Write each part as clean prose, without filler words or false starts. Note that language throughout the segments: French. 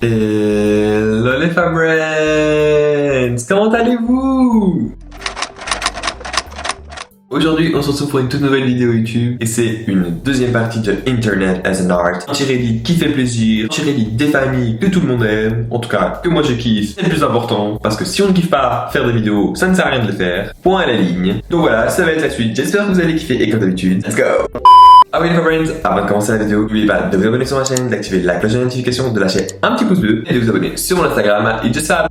Hello les Fabrens, comment allez-vous? Aujourd'hui, on se retrouve pour une toute nouvelle vidéo YouTube et c'est une deuxième partie de Internet as an Art. Un tiré lit qui fait plaisir, un tiré lit des familles que tout le monde aime, en tout cas que moi je kiffe, c'est le plus important parce que si on ne kiffe pas faire des vidéos, ça ne sert à rien de les faire. Point à la ligne. Donc voilà, ça va être la suite. J'espère que vous allez kiffer et comme d'habitude, let's go! Ah oui les Fabrens, avant de commencer la vidéo, n'oubliez pas de vous abonner sur ma chaîne, d'activer la cloche de notification, de lâcher un petit pouce bleu et de vous abonner sur mon Instagram, It's Just Fab.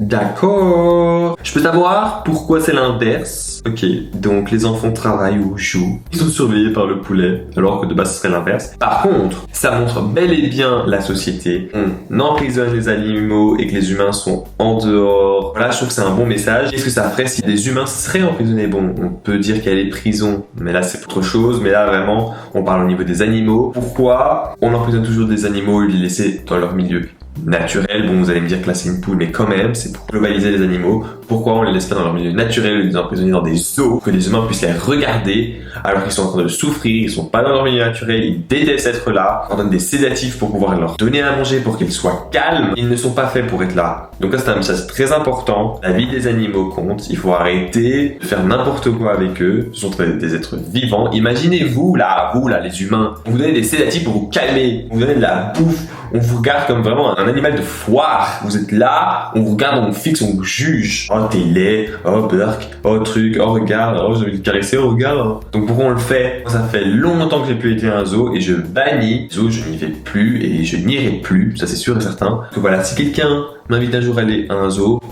D'accord. Je peux savoir pourquoi c'est l'inverse? Ok, donc les enfants travaillent ou jouent, ils sont surveillés par le poulet, alors que de base ce serait l'inverse. Par contre, ça montre bel et bien la société. On emprisonne les animaux et que les humains sont en dehors. Voilà, je trouve que c'est un bon message. Qu'est-ce que ça ferait si les humains seraient emprisonnés? Bon, on peut dire qu'il y a les prisons, mais là c'est autre chose. Mais là vraiment, on parle au niveau des animaux. Pourquoi on emprisonne toujours des animaux et les laisser dans leur milieu naturel? Bon, vous allez me dire que là c'est une poule, mais quand même, c'est pour globaliser les animaux. Pourquoi on les laisse pas dans leur milieu naturel, les emprisonner dans des zoos, que les humains puissent les regarder alors qu'ils sont en train de souffrir, ils sont pas dans leur milieu naturel, ils détestent être là. On donne des sédatifs pour pouvoir leur donner à manger pour qu'ils soient calmes. Ils ne sont pas faits pour être là. Donc là c'est un message très important. La vie des animaux compte. Il faut arrêter de faire n'importe quoi avec eux. Ce sont des êtres vivants. Imaginez-vous là, les humains. On vous donne des sédatifs pour vous calmer. On vous donne de la bouffe. On vous regarde comme vraiment un animal de foire. Vous êtes là, on vous regarde, on vous fixe, on vous juge. Oh t'es laid, oh burk, oh truc, oh regarde, oh j'ai envie de te caresser, oh regarde. Donc pourquoi on le fait? Ça fait longtemps que j'ai plus été à un zoo et je bannis. Zoo, je n'y vais plus et je n'irai plus, ça c'est sûr et certain. Donc voilà, si quelqu'un m'invite un jour à aller à un zoo,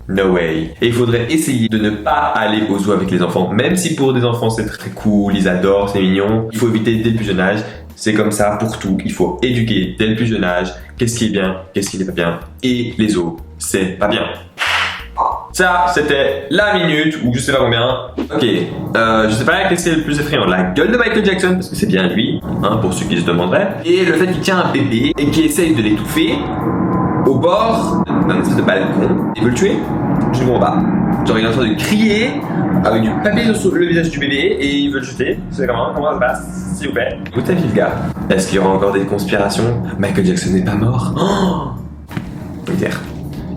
no way. Et il faudrait essayer de ne pas aller au zoo avec les enfants. Même si pour des enfants c'est très cool, ils adorent, c'est mignon. Il faut éviter dès le plus jeune âge. C'est comme ça pour tout. Il faut éduquer dès le plus jeune âge. Qu'est-ce qui est bien, qu'est-ce qui n'est pas bien. Et les zoos, c'est pas bien. Ça, c'était la minute, ou je sais pas combien. Ok, je sais pas qu'est-ce qui est le plus effrayant. La gueule de Michael Jackson, parce que c'est bien lui, hein, pour ceux qui se demanderaient. Et le fait qu'il tient un bébé et qu'il essaye de l'étouffer au bord d'un espèce de balcon. Il veut le tuer? Je ne comprends pas. Genre il est en train de crier avec du papier sur le visage du bébé et il veut le jeter. C'est comment ça se passe? S'il vous plaît. Écoutez le gars. Est-ce qu'il y aura encore des conspirations? Michael Jackson n'est pas mort. Oh,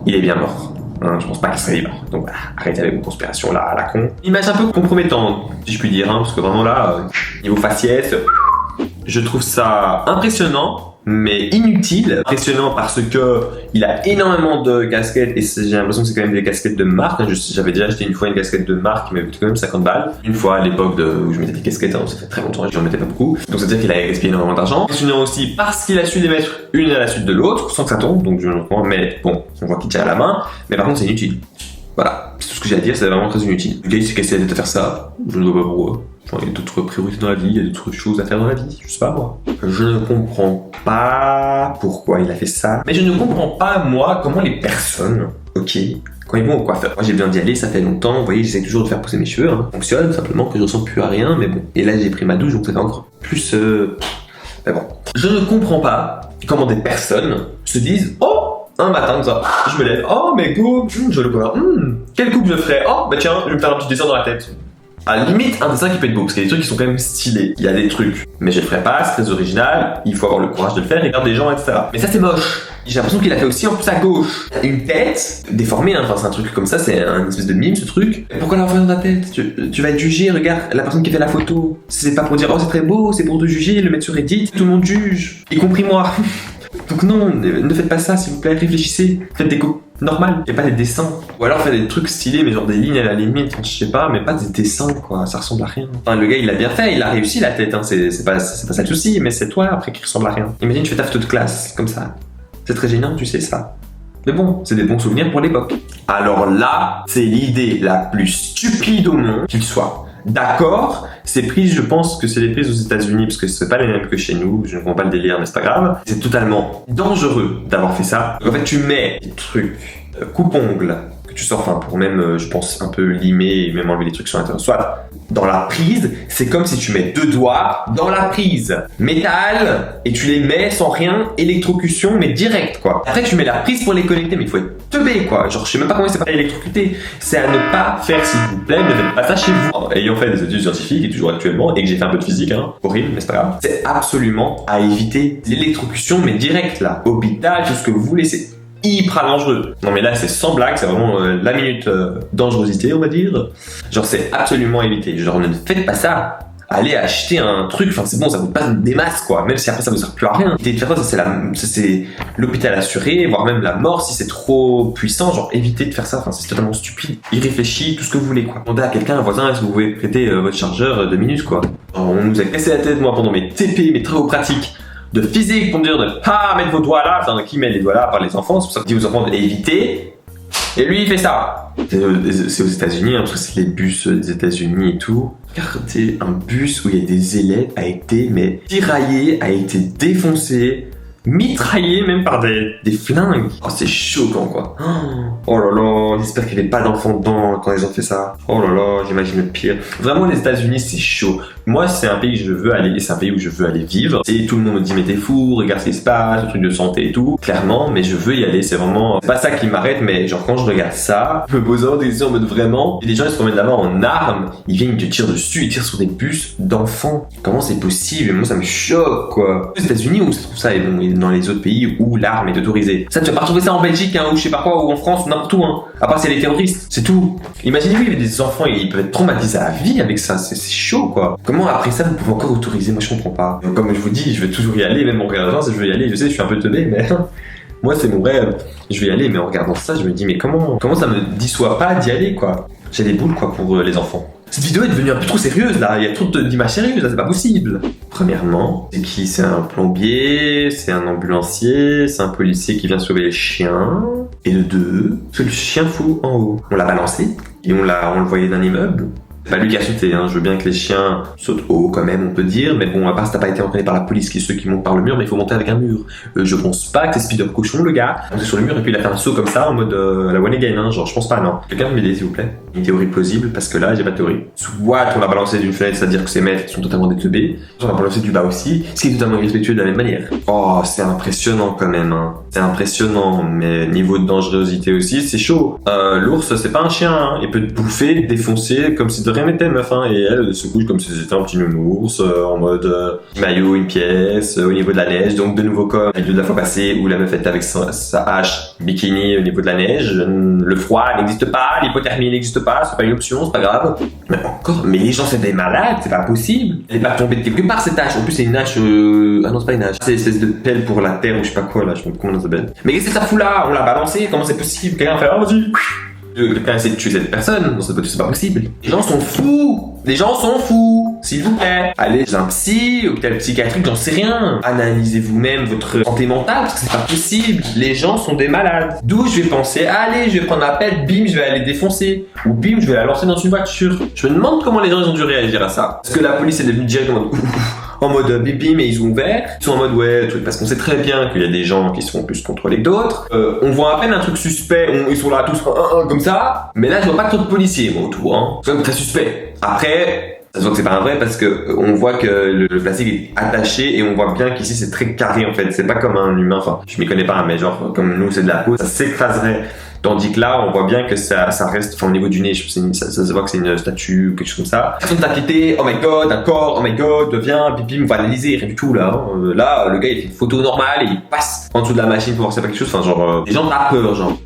il est bien mort. Hein, je pense pas qu'il serait libre. Donc voilà, arrêtez avec vos conspirations là à la con. Image un peu compromettante, si je puis dire, hein, parce que vraiment là, niveau faciès, je trouve ça impressionnant. Mais inutile, impressionnant parce que il a énormément de casquettes et j'ai l'impression que c'est quand même des casquettes de marque. J'avais déjà acheté une fois une casquette de marque qui m'avait coûté quand même 50 balles. Une fois à l'époque où je mettais des casquettes, hein, ça fait très longtemps que j'en mettais pas beaucoup. Donc ça veut dire qu'il a gaspillé énormément d'argent. Impressionnant aussi parce qu'il a su les mettre une à la suite de l'autre sans que ça tombe. Donc je comprends, mais bon, on voit qu'il tient à la main. Mais par contre c'est inutile. Voilà, c'est tout ce que j'ai à dire, c'est vraiment très inutile. Le gars il s'est cassé la tête à faire ça, je ne vois pas pourquoi. Enfin, il y a d'autres priorités dans la vie, il y a d'autres choses à faire dans la vie, je sais pas moi. Je ne comprends pas pourquoi il a fait ça, mais je ne comprends pas moi comment les personnes, ok, quand ils vont au coiffeur. Moi j'ai besoin d'y aller, ça fait longtemps, vous voyez, j'essaie toujours de faire pousser mes cheveux, hein. Ça fonctionne, simplement que je ressens plus à rien, mais bon. Et là j'ai pris ma douche, donc ça fait encore plus... Mais bon. Je ne comprends pas comment des personnes se disent « Oh !» Un matin, comme ça, je me lève, oh mais go, je le vois, quelle coupe je ferais? Oh bah tiens, je vais me faire un petit dessin dans la tête. À la limite, un dessin qui peut être beau, parce qu'il y a des trucs qui sont quand même stylés. Il y a des trucs, mais je le ferai pas, c'est très original, il faut avoir le courage de le faire, regarder des gens, etc. Mais ça c'est moche. J'ai l'impression qu'il a fait aussi en plus à gauche. Une tête déformée, hein. Enfin c'est un truc comme ça, c'est un espèce de mime ce truc. Mais pourquoi l'avoir fait dans ta tête? Tu vas être jugé, regarde, la personne qui fait la photo. C'est pas pour dire oh c'est très beau, c'est pour te juger, le mettre sur Reddit, tout le monde juge, y compris moi. Donc non, ne faites pas ça s'il vous plaît, réfléchissez, faites des coupes normales et pas des dessins. Ou alors faites des trucs stylés mais genre des lignes à la limite, je sais pas, mais pas des dessins quoi, ça ressemble à rien. Enfin le gars il a bien fait, il a réussi la tête, hein. C'est pas ça le souci, mais c'est toi après qui ressemble à rien. Imagine tu fais ta photo de classe comme ça, c'est très gênant tu sais ça. Mais bon, c'est des bons souvenirs pour l'époque. Alors là, c'est l'idée la plus stupide au monde qu'il soit. D'accord, ces prises, je pense que c'est les prises aux États-Unis parce que c'est pas les mêmes que chez nous. Je ne comprends pas le délire, mais c'est pas grave. C'est totalement dangereux d'avoir fait ça. Donc, en fait, tu mets des trucs coupe-ongles que tu sors, enfin pour même, je pense, un peu limer et même enlever les trucs sur l'intérieur. Soit dans la prise, c'est comme si tu mets 2 doigts dans la prise. Métal, et tu les mets sans rien, électrocution, mais direct quoi. Après tu mets la prise pour les connecter, mais il faut être teubé quoi. Genre je sais même pas comment c'est pas électrocuté. C'est à ne pas faire s'il vous plaît, ne faites pas ça chez vous. Alors, ayant fait des études scientifiques et toujours actuellement, et que j'ai fait un peu de physique, hein, horrible, mais c'est pas grave. C'est absolument à éviter l'électrocution, mais direct là. Hôpital, tout ce que vous voulez, c'est hyper dangereux. Non mais là c'est sans blague, c'est vraiment la minute dangerosité on va dire. Genre c'est absolument à éviter. Genre ne faites pas ça. Allez acheter un truc, enfin c'est bon, ça coûte pas des masses quoi, même si après ça vous sert plus à rien. Évitez de faire ça, c'est l'hôpital assuré, voire même la mort si c'est trop puissant, genre évitez de faire ça, enfin c'est totalement stupide. Irréfléchi, tout ce que vous voulez quoi. Demandez à quelqu'un, un voisin, est-ce que vous pouvez prêter votre chargeur 2 minutes quoi. Genre, on nous a cassé la tête moi pendant mes TP, mes travaux pratiques de physique pour me dire de pas mettre vos doigts là, enfin qui met les doigts là par les enfants, c'est pour ça que je dis aux enfants d'éviter. Et lui il fait ça. C'est aux États-Unis, hein, parce que c'est les bus des États-Unis et tout. Regardez un bus où il y a des élèves a été mais tiraillé, a été défoncé, mitraillé même par des flingues. Oh c'est choquant quoi. Oh là là, j'espère qu'il n'y avait pas d'enfants dedans quand ils ont fait ça. Oh là là, j'imagine le pire. Vraiment les États-Unis c'est chaud. Moi c'est un pays que je veux aller, et c'est un pays où je veux aller vivre. Et tout le monde me dit mais t'es fou, regarde ce qui se passe, le truc de santé et tout. Clairement, mais je veux y aller, c'est vraiment, c'est pas ça qui m'arrête, mais genre quand je regarde ça, je me pose vraiment des questions en mode vraiment, et les gens ils se promènent là-bas en armes, ils viennent te tirer dessus, ils tirent sur des bus d'enfants. Comment c'est possible? Moi ça me choque quoi. Aux États-Unis où se trouve ça, et bon, et dans les autres pays où l'arme est autorisée. Ça tu vas pas retrouver ça en Belgique hein, ou je sais pas quoi, ou en France ou n'importe où hein. À part si elle est terroriste, c'est tout. Imaginez-vous, il y avait des enfants et ils peuvent être traumatisés à vie avec ça, c'est chaud quoi. Comment après ça vous pouvez encore autoriser? Moi je comprends pas. Donc, comme je vous dis, je vais toujours y aller, même en regardant ça, je vais y aller. Je sais, je suis un peu teubé, mais moi c'est mon rêve. Je vais y aller, mais en regardant ça, je me dis mais comment ça me dissuade pas d'y aller quoi? J'ai des boules quoi pour les enfants. Cette vidéo est devenue un peu trop sérieuse là, il y a trop d'images sérieuses là, c'est pas possible. Premièrement, c'est qui? C'est un plombier, c'est un ambulancier, c'est un policier qui vient sauver les chiens. Et de 2, c'est le chien fou en haut. On l'a balancé et on le voyait d'un immeuble. C'est pas lui qui a sauté, hein. Je veux bien que les chiens sautent haut quand même, on peut dire, mais bon, à part si t'as pas été entraîné par la police, qui est ceux qui montent par le mur, mais il faut monter avec un mur. Je pense pas que c'est Spider Cochon, le gars, monté sur le mur et puis il a fait un saut comme ça en mode à la one again, hein. Genre je pense pas, non. Quelqu'un peut m'aider s'il vous plaît. Une théorie plausible, parce que là j'ai pas de théorie. Soit on l'a balancé d'une fenêtre, c'est-à-dire que ses maîtres sont totalement déteubés, soit on l'a balancé du bas aussi, ce qui est totalement irrespectueux de la même manière. Oh, c'est impressionnant quand même, hein. C'est impressionnant, mais niveau de dangerosité aussi, c'est chaud. L'ours, c'est pas un chien, hein. Il peut te bouffer, te défoncer, comme si de rien n'était, meuf, hein. Et elle se couche comme si c'était un petit nounours, en mode maillot, une pièce, au niveau de la neige. Donc de nouveau comme de la fois passée où la meuf était avec sa hache bikini au niveau de la neige. Le froid n'existe pas, l'hypothermie n'existe pas, c'est pas une option, c'est pas grave. Mais encore, mais les gens c'est des malades, c'est pas possible. Elle est pas tombée de quelque part cette hache. En plus c'est une hache, ah non c'est pas une hache, c'est une espèce de pelle pour la terre ou je sais pas quoi là, je sais pas comment ça s'appelle. Mais qu'est-ce que ça fout là? On l'a balancé, comment c'est possible? Quelqu'un fait oh vas-y. Quelqu'un essaie de tuer cette personne, non, c'est pas possible. Les gens sont fous! Les gens sont fous! S'il vous plaît! Allez chez un psy, hôpital psychiatrique, j'en sais rien. Analysez vous-même votre santé mentale, parce que c'est pas possible. Les gens sont des malades. D'où je vais penser, allez, je vais prendre la pelle, bim, je vais aller défoncer. Ou bim, je vais la lancer dans une voiture. Je me demande comment les gens ils ont dû réagir à ça. Est-ce que la police est devenue directement en mode bim mais ils ont ouvert, ils sont en mode ouais truc, parce qu'on sait très bien qu'il y a des gens qui sont plus contrôlés que d'autres. On voit à peine un truc suspect, ils sont là tous comme ça, mais là je vois pas trop de policiers moi autour, hein. C'est quand même très suspect. Après ça se voit que c'est pas un vrai parce que on voit que le plastique est attaché et on voit bien qu'ici c'est très carré en fait, c'est pas comme un humain, enfin je m'y connais pas mais genre comme nous c'est de la peau, ça s'écraserait. Tandis que là, on voit bien que ça reste, enfin, au niveau du nez, ça se voit que c'est une statue ou quelque chose comme ça. Personne t'a quitté, oh my god, un corps, oh my god, viens, bim, on va l'analyser, rien du tout, là. Hein. Là, le gars, il fait une photo normale et il passe en dessous de la machine pour voir si c'est pas quelque chose, enfin, genre, les gens ont peur, genre.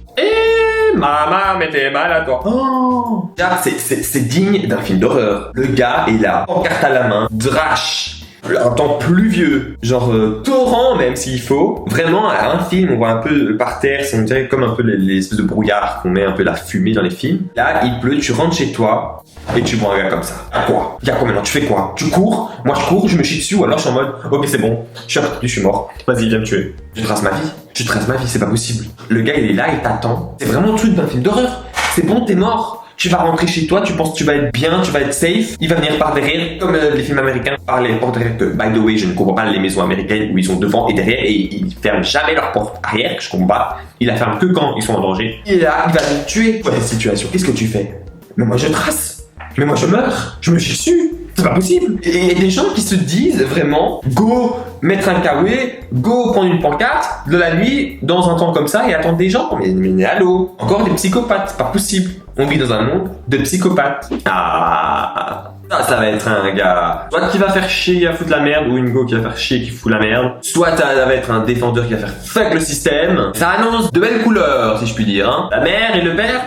Maman, mais t'es malade, toi. Oh. C'est digne d'un film d'horreur. Le gars est là, pancarte à la main, drache. Un temps pluvieux, genre torrent même s'il faut. Vraiment, à un film, on voit un peu par terre, on dirait comme un peu les espèces de brouillard qu'on met un peu la fumée dans les films. Là, il pleut, tu rentres chez toi et tu vois un gars comme ça. À quoi? Il y a quoi maintenant? Tu fais quoi? Tu cours? Moi je cours, je me chie dessus ou alors je suis en mode ok c'est bon, je suis mort. Vas-y, viens me tuer. Je trace ma vie. Je trace ma vie, c'est pas possible. Le gars il est là, il t'attend. C'est vraiment le truc d'un film d'horreur. C'est bon, t'es mort. Tu vas rentrer chez toi, tu penses que tu vas être bien, tu vas être safe. Il va venir par derrière, comme les films américains, par les portes derrière. Que, by the way, je ne comprends pas les maisons américaines où ils sont devant et derrière et ils ferment jamais leur porte arrière, que je comprends pas. Ils la ferment que quand ils sont en danger. Et là, il va te tuer. Quoi, cette situation? Qu'est-ce que tu fais? Mais moi, je trace. Mais moi, je meurs. Je me chie dessus. C'est pas possible. Et il y a des gens qui se disent vraiment, go mettre un kawaii, go prendre une pancarte de la nuit dans un temps comme ça et attendre des gens. Mais allô, encore des psychopathes, c'est pas possible. On vit dans un monde de psychopathes. Ah, ça va être un gars, soit qui va faire chier à foutre la merde, ou une go qui va faire chier qui fout la merde, soit ça va être un défendeur qui va faire fuck le système. Ça annonce de belles couleurs, si je puis dire. Hein. La mère et le père,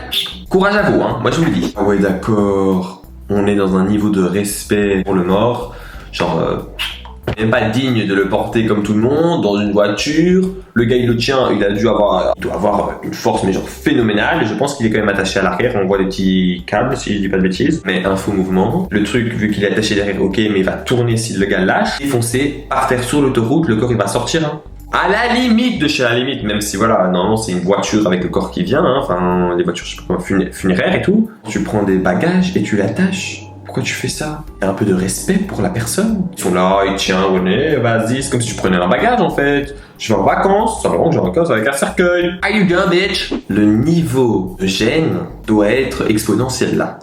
courage à vous, hein. Moi je vous le dis. Ah ouais, d'accord. On est dans un niveau de respect pour le mort, genre même pas digne de le porter comme tout le monde dans une voiture. Le gars il le tient, il doit avoir une force mais genre phénoménale. Et je pense qu'il est quand même attaché à l'arrière. On voit des petits câbles si je dis pas de bêtises, mais un faux mouvement. Le truc vu qu'il est attaché derrière, ok, mais il va tourner si le gars lâche, défoncer, par terre sur l'autoroute, le corps il va sortir. Hein. À la limite de chez la limite, même si voilà, normalement c'est une voiture avec le corps qui vient, hein, enfin des voitures je sais pas, funéraires et tout. Tu prends des bagages et tu l'attaches. Pourquoi tu fais ça? Il y a un peu de respect pour la personne. Ils sont là, ils tiennent, René, vas-y, c'est comme si tu prenais un bagage en fait. Je vais en vacances, simplement que je vais en vacances avec un cercueil. Are you done, bitch? Le niveau de gêne doit être exponentiel là.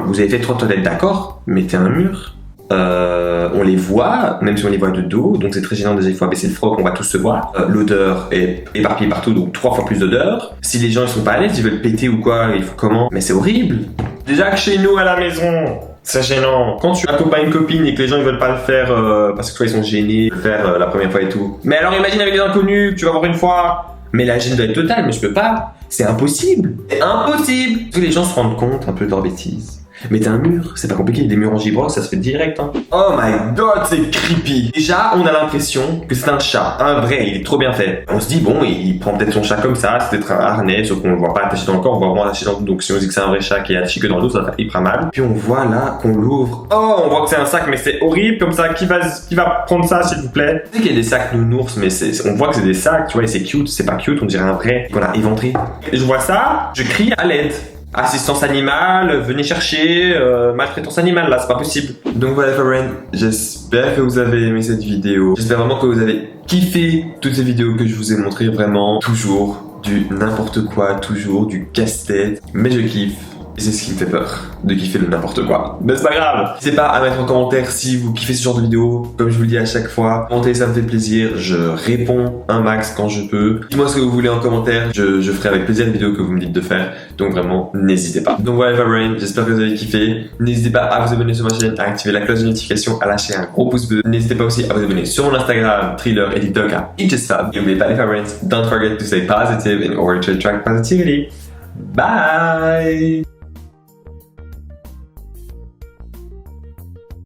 Vous avez fait 3 toilettes, d'accord? Mettez un mur. On les voit, même si on les voit de dos, donc c'est très gênant. Déjà il faut abaisser le froc, on va tous se voir. L'odeur est éparpillée partout, donc 3 fois plus d'odeur. Si les gens ils sont pas à l'aise, ils veulent péter ou quoi, il faut comment? Mais c'est horrible. Déjà que chez nous à la maison, c'est gênant. Quand tu accompagnes une copine et que les gens ils veulent pas le faire parce que toi ils sont gênés de le faire la première fois et tout. Mais alors imagine avec des inconnus que tu vas voir une fois. Mais la gêne doit être totale, mais je peux pas. C'est impossible. C'est impossible. Parce que les gens se rendent compte un peu de leur bêtise. Mettez un mur, c'est pas compliqué, des murs en gibrox, ça se fait direct. Hein. Oh my god, c'est creepy. Déjà, on a l'impression que c'est un chat, un vrai, il est trop bien fait. On se dit, bon, il prend peut-être son chat comme ça, c'est peut-être un harnais, sauf qu'on le voit pas attaché dans le corps, on voit vraiment attaché dans le dos. Donc si on dit que c'est un vrai chat qui est attaché que dans le dos, ça va faire hyper mal. Puis on voit là qu'on l'ouvre. Oh, on voit que c'est un sac, mais c'est horrible comme ça. Qui va prendre ça, s'il vous plaît? Tu sais qu'il y a des sacs nounours, mais on voit que c'est des sacs, tu vois, et c'est cute, c'est pas cute, on dirait un vrai qu'on a éventré. Et je vois ça, je crie à l'aide. Assistance animale, venez chercher, maltraitance animale, là, c'est pas possible. Donc voilà, Farren, j'espère que vous avez aimé cette vidéo. J'espère vraiment que vous avez kiffé toutes ces vidéos que je vous ai montrées, vraiment. Toujours du n'importe quoi, toujours du casse-tête. Mais je kiffe. Et c'est ce qui me fait peur, de kiffer le n'importe quoi. Mais c'est pas grave. N'hésitez pas à mettre en commentaire si vous kiffez ce genre de vidéo. Comme je vous le dis à chaque fois, commentez, ça me fait plaisir. Je réponds un max quand je peux. Dites-moi ce que vous voulez en commentaire. Je ferai avec plaisir les vidéos que vous me dites de faire. Donc vraiment, n'hésitez pas. Donc voilà, Farren, j'espère que vous avez kiffé. N'hésitez pas à vous abonner sur ma chaîne, à activer la cloche de notification, à lâcher un gros pouce bleu. N'hésitez pas aussi à vous abonner sur mon Instagram, Thriller et TikTok à ItJustFab. Et n'oubliez pas les Farrens, don't forget to stay positive in order to attract positivity. Bye!